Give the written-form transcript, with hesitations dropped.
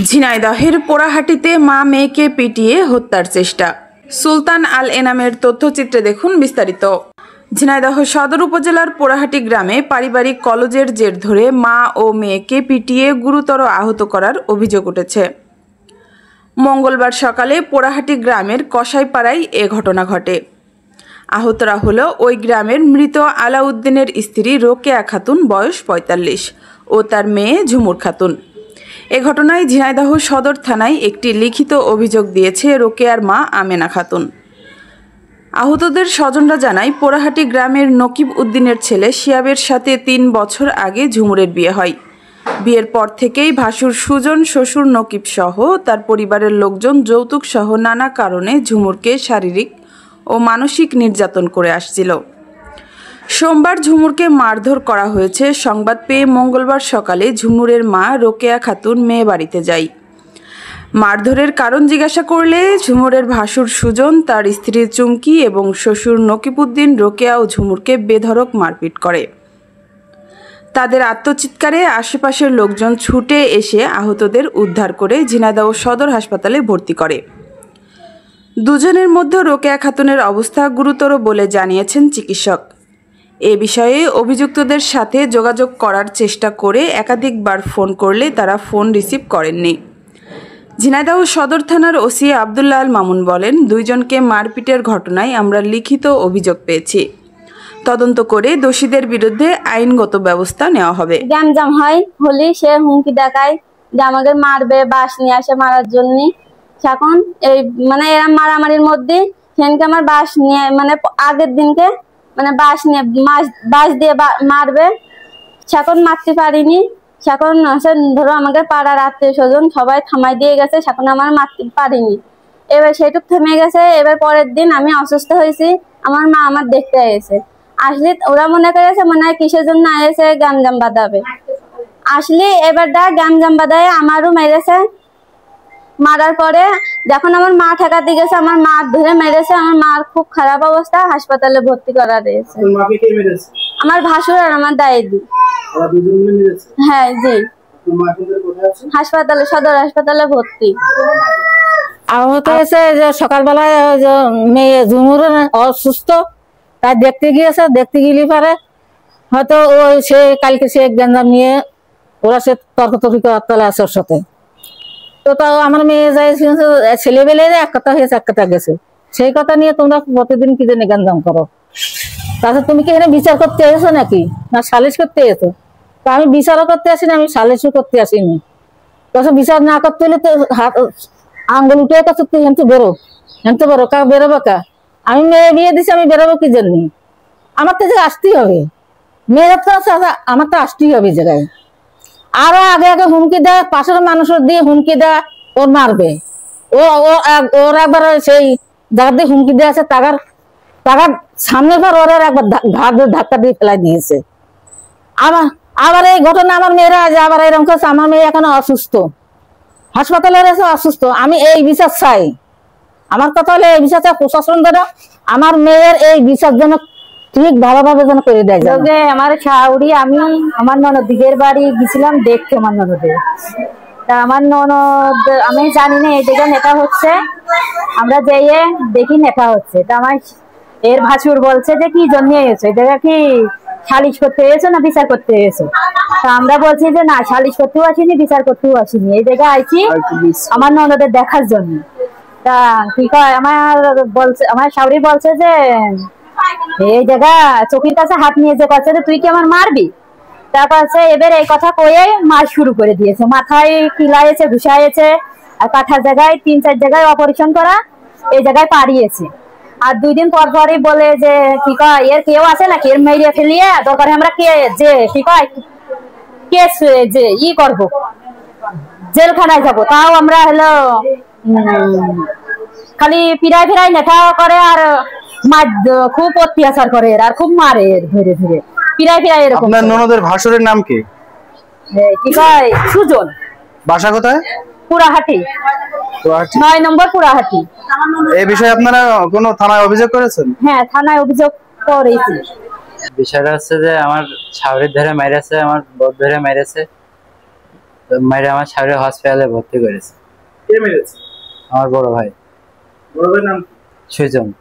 ঝিনাইদহের পোড়াহাটিতে মা মেয়েকে পিটিয়ে হত্যার চেষ্টা। সুলতান আল এনামের তথ্যচিত্রে দেখুন বিস্তারিত। ঝিনাইদহ সদর উপজেলার পোড়াহাটি গ্রামে পারিবারিক কলজের জের ধরে মা ও মেয়েকে পিটিয়ে গুরুতর আহত করার অভিযোগ উঠেছে। মঙ্গলবার সকালে পোড়াহাটি গ্রামের কসাইপাড়ায় এ ঘটনা ঘটে। আহতরা হল ওই গ্রামের মৃত আলাউদ্দিনের স্ত্রী রোকেয়া খাতুন, বয়স ৪৫, ও তার মেয়ে ঝুমুর খাতুন। এ ঘটনায় ঝিনাইদহ সদর থানায় একটি লিখিত অভিযোগ দিয়েছে রোকেয়ার মা আমেনা খাতুন। আহতদের স্বজনরা জানায়, পোড়াহাটি গ্রামের নকিব উদ্দিনের ছেলে শিয়াবের সাথে ৩ বছর আগে ঝুমুরের বিয়ে হয়। বিয়ের পর থেকেই ভাসুর সুজন, শ্বশুর নকিব সহ তার পরিবারের লোকজন যৌতুক সহ নানা কারণে ঝুমুরকে শারীরিক ও মানসিক নির্যাতন করে আসছিল। সোমবার ঝুমুরকে মারধর করা হয়েছে সংবাদ পেয়ে মঙ্গলবার সকালে ঝুমুরের মা রোকেয়া খাতুন মেয়ে বাড়িতে যায়। মারধরের কারণ জিজ্ঞাসা করলে ঝুমুরের ভাসুর সুজন, তার স্ত্রী চুমকি এবং শ্বশুর নকিবউদ্দিন রোকেয়া ও ঝুমুরকে বেধড়ক মারপিট করে। তাদের আত্মচিৎকারে আশেপাশের লোকজন ছুটে এসে আহতদের উদ্ধার করে ঝিনাইদহ সদর হাসপাতালে ভর্তি করে। দুজনের মধ্যে রোকেয়া খাতুনের অবস্থা গুরুতর বলে জানিয়েছেন চিকিৎসক। এ বিষয়ে অভিযুক্তদের সাথে যোগাযোগ করার চেষ্টা করে একাধিকবার ফোন করলে তারা ফোন রিসিভ করেননি। ঝিনাইদহ সদর থানার ওসি আব্দুল্লাহ আল মামুন বলেন, দুইজনকে মারপিটের ঘটনায় আমরা লিখিত অভিযোগ পেয়েছি। তদন্ত করে দোষীদের বিরুদ্ধে আইনগত ব্যবস্থা নেওয়া হবে। গ্যামজাম হয় হলে সে হুমকি দেখায় যে আমাকে মারবে, বাঁশ নিয়ে আসে মারার জন্য। এখন এই মানে এরা মারামারির মধ্যে সেদিনকে আমার বাঁশ নিয়ে আগের দিনকে বাঁশ নিয়ে বাঁশ দিয়ে মারবে। সেখন মারতে পারিনি। সেখন ধরো আমাকে পাড়ার আত্মীয় স্বজন সবাই থামাই দিয়ে গেছে, সেখন আমার মারতে পারিনি। এবার সেটুক থেমে গেছে। এবার পরের দিন আমি অসুস্থ হয়েছি, আমার মা আমার দেখতে এসেছে। আসলে ওরা মনে করেছে মনে হয় কিসের জন্য এসে গ্যামজাম বাঁধাবে। আসলে এবার গ্যামজাম বাঁধায় আমারও মেরেছে। মারার পরে যখন আমার মা ঠেকাতে গেছে, আমার মা ধরে মেরেছে। আমার মার খুব খারাপ অবস্থা, হাসপাতালে ভর্তি করা রয়েছে। আমার ভাসুর আর আমার দাইদি। হ্যাঁ জি, হাসপাতালে, সদর হাসপাতালে ভর্তি। আহত হয়েছে যে সকালবেলায় মেয়ে ঝুমুর অসুস্থ, তাই দেখতে গিয়েছে। দেখতে গেলে পারে হয়তো সে কালকে সে গ্যাঞ্জাম নিয়ে ওরা সে তর্কতর্কি করার আছে ওর সাথে। তো তাও আমার মেয়ে যাই ছেলেবেলে এক কথা হয়েছে, এক কথা গেছে। সেই কথা নিয়ে তোমরা প্রতিদিন কি জানি গ্যাঞ্জাম করো। তাছাড়া তুমি কি এখানে বিচার করতে এসেছো নাকি, না সালিশ করতে এসো? তো আমি বিচারও করতে আসিনি, আমি সালিশও করতে আসিনি। তাছাড়া বিচার না করতে হলে তো হাত আঙ্গুল উঠে কাছে তুই হেনতে বেরো, হেনতে বেরো। কা বেরোবো কা? আমি মেয়ে বিয়ে দিছি, আমি বেরোবো কি জন্য? আমার তো জায়গায় আসতেই হবে। মেয়ের তো আমার তো আসতেই হবে জায়গায়। আরো আগে আগে হুমকি দেয়, পাশের মানুষের দিয়ে হুমকি দেয় ওর মারবে। ওর একবার সেই যার দিয়ে হুমকি দিয়ে আছে তাগার সামনের পর ওর একবার ধাক্কা দিয়ে ফেলাই দিয়েছে। আবার এই ঘটনা আমার মেয়েরা আবার এরকম করছে। আমার মেয়ে এখন অসুস্থ, হাসপাতালে রয়েছে অসুস্থ। আমি এই বিচার চাই। আমার কথা হলে এই বিচার চাই প্রশাসন দ্বারা আমার মেয়ের এই বিচার যেন ঠিক ভালোভাবে যেন করে দেয়। আমার শাউরি আমি আমার ননদিদের বাড়ি গেছিলাম দেখতে। আমার ননদের তা আমার ননদ আমি জানি না এই জায়গায় নেতা হচ্ছে। আমরা যেয়ে দেখি নেতা হচ্ছে। তা আমার এর ভাসুর বলছে যে কি জন্য এসেছো, এই জায়গা কি সালিশ করতে এসেছো না বিচার করতে এসেছো? তা আমরা বলছি যে না, সালিশ করতেও আসিনি, বিচার করতেও আসিনি, এই জায়গায় আইছি আমার ননদের দেখার জন্য। তা কি কয় আমার শাউরি বলছে যে এই জায়গা চোখের কাছে হাত নিয়ে যে কাছে তুই কি আমার মারবি? তারপর এবার এই কথা কয়ে মার শুরু করে দিয়েছে। মাথায় কিলাইছে, ঘুষাইছে, আর কাঠার জায়গায় ৩-৪ জায়গায় অপারেশন করা, এই জায়গায় পাড়িয়েছে। আর 2 দিন পর পরই বলে যে কি কয় এর কেউ আছে নাকি, এর মেরিয়ে ফেলিয়ে দরকারে আমরা কে যে কি কয় কেস যে করবো, জেলখানায় যাবো। তাও আমরা হলো খালি ফিরাই ফিরাই নেতা করে আর খুব অত্যাচার করে আর খুব মারে ধরে ধরে ফিরাই ফিরাই এরকম। আপনার ননদের ভাসুরের নাম কি? কি কয় সুজন। বাসা কোথায়? পুরাহাটি, 9 নম্বর পুরাহাটি। এই বিষয়ে আপনারা কোন থানায় অভিযোগ করেছেন? হ্যাঁ, থানায় অভিযোগ করেছি। বিষয়টা হচ্ছে যে আমার ছাউরির ধরে মেরেছে, আমার বোধ ধরে মেরেছে। মেরে আমার শহরে হসপিটালে ভর্তি করেছে। কে মেরেছে? আমার বড় ভাই। বড় ভাইয়ের নাম কি? সুজন।